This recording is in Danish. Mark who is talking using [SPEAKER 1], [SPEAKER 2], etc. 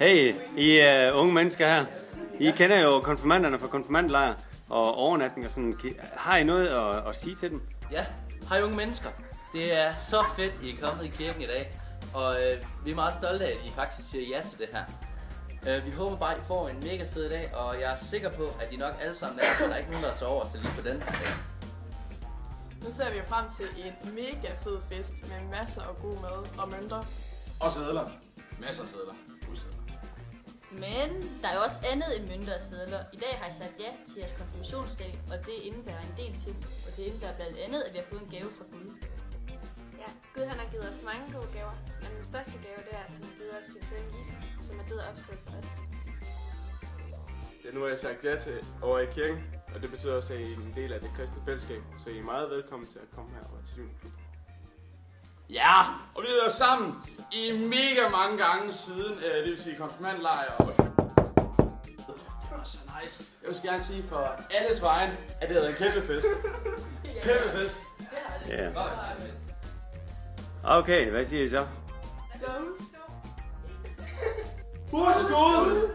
[SPEAKER 1] Hey, I unge mennesker her. I kender jo konfirmanderne fra konfirmandlejr og overnatning og sådan. Har I noget at sige til dem?
[SPEAKER 2] Ja, hej unge mennesker. Det er så fedt, I er kommet i kirken i dag. Og vi er meget stolte af, at I faktisk siger ja til det her. Vi håber bare, at I får en mega fed dag, og jeg er sikker på, at I nok alle sammen er, for der er ikke nogen, der sover til lige på den her dag.
[SPEAKER 3] Nu ser vi frem til en mega fed fest med masser af god mad og mønter.
[SPEAKER 4] Og sædler. Masser af sædler.
[SPEAKER 5] Men der er jo også andet end mønter og sedler. I dag har I sagt ja til jeres konfirmationsdag, og det indebærer en del ting. Og det indebærer blandt andet, at vi har fået en gave fra Gud.
[SPEAKER 6] Ja, Gud han har givet os mange gode gaver, men den største gave det er, at han har givet os sin søn Jesus, som er død og opstået for os.
[SPEAKER 4] Det er nu, jeg har sagt ja til over i kirken, og det betyder også, at I er en del af det kristne fællesskab, så I er meget velkommen til at komme her over til julen. Ja, og vi har været sammen i mega mange gange siden, det vil sige konfirmandlejr og... Det var så nice. Jeg vil gerne sige for alles vejen, at det har været en kæmpe fest. Kæmpe fest.
[SPEAKER 1] Ja. Okay, hvad siger I så?
[SPEAKER 4] Husk Gud!